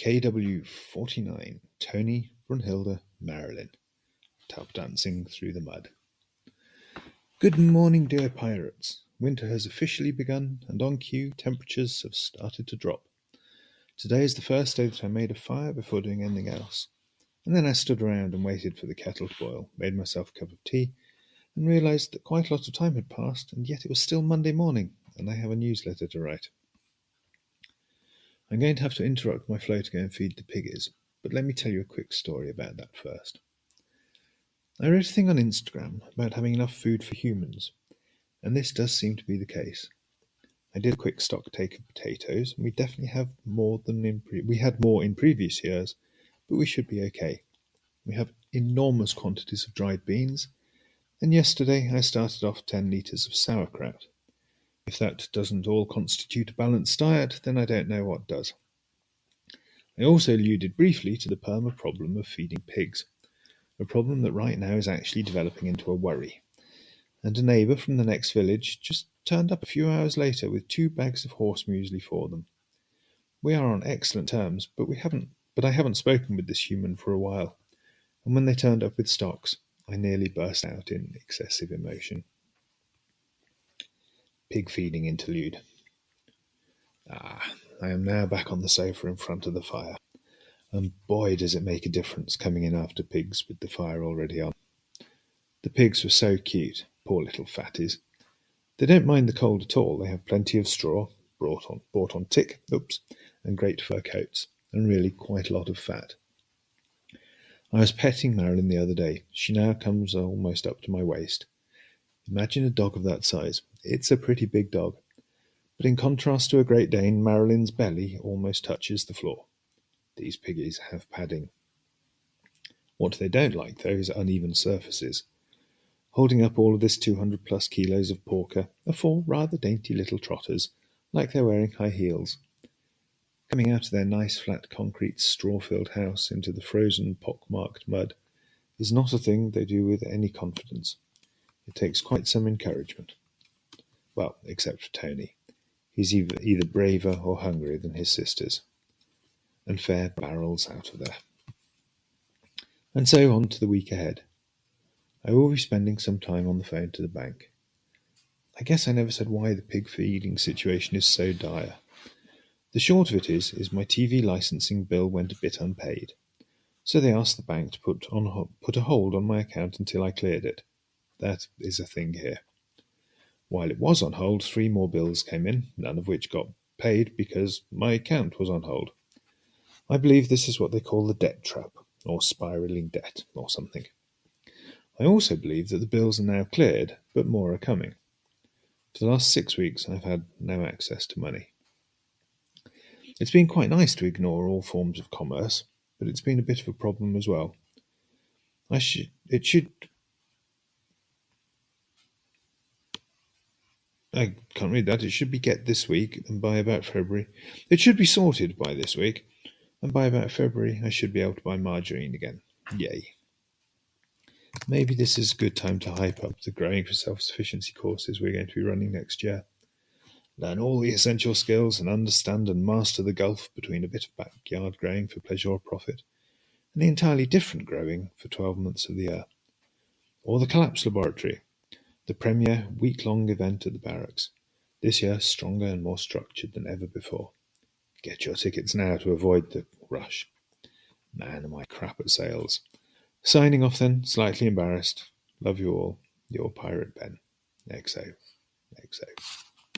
KW-49, Tony, Brunhilda, Marilyn, tap dancing through the mud. Good morning, dear pirates. Winter has officially begun, and on cue, temperatures have started to drop. Today is the first day that I made a fire before doing anything else. And then I stood around and waited for the kettle to boil, made myself a cup of tea, and realised that quite a lot of time had passed, and yet it was still Monday morning, and I have a newsletter to write. I'm going to have to interrupt my flow to go and feed the piggies, but let me tell you a quick story about that first. I wrote a thing on Instagram about having enough food for humans, and this does seem to be the case. I did a quick stock take of potatoes, and we definitely have more than we had more in previous years, but we should be okay. We have enormous quantities of dried beans, and yesterday I started off 10 litres of sauerkraut. If that doesn't all constitute a balanced diet, then I don't know what does. I also alluded briefly to the perma problem of feeding pigs, a problem that right now is actually developing into a worry. And a neighbour from the next village just turned up a few hours later with 2 bags of horse muesli for them. We are on excellent terms, but I haven't spoken with this human for a while, and when they turned up with stocks, I nearly burst out in excessive emotion. Pig feeding interlude. I am now back on the sofa in front of the fire, and boy does it make a difference coming in after pigs with the fire already on. The pigs were so cute, poor little fatties. They don't mind the cold at all. They have plenty of straw, bought on tick, and great fur coats, and really quite a lot of fat. I was petting Marilyn the other day. She now comes almost up to my waist. Imagine a dog of that size. It's a pretty big dog. But in contrast to a Great Dane, Marilyn's belly almost touches the floor. These piggies have padding. What they don't like, though, is uneven surfaces. Holding up all of this 200 plus kilos of porker are 4 rather dainty little trotters, like they're wearing high heels. Coming out of their nice flat concrete straw-filled house into the frozen pock-marked mud is not a thing they do with any confidence. It takes quite some encouragement. Well, except for Tony. He's either braver or hungrier than his sisters. And fair barrels out of there. And so on to the week ahead. I will be spending some time on the phone to the bank. I guess I never said why the pig feeding situation is so dire. The short of it is my TV licensing bill went a bit unpaid. So they asked the bank to put a hold on my account until I cleared it. That is a thing here. While it was on hold, 3 more bills came in, none of which got paid because my account was on hold. I believe this is what they call the debt trap, or spiralling debt, or something. I also believe that the bills are now cleared, but more are coming. For the last 6 weeks, I've had no access to money. It's been quite nice to ignore all forms of commerce, but it's been a bit of a problem as well. I can't read that. It should be get this week, and by about February. It should be sorted by this week, and by about February I should be able to buy margarine again. Yay. Maybe this is a good time to hype up the Growing for Self-Sufficiency courses we're going to be running next year. Learn all the essential skills and understand and master the gulf between a bit of backyard growing for pleasure or profit, and the entirely different growing for 12 months of the year. Or the Collapse Laboratory, the premier week-long event at the barracks, this year stronger and more structured than ever before. Get your tickets now to avoid the rush. Man, am I crap at sales. Signing off then, slightly embarrassed. Love you all. Your Pirate Ben. XO. XO.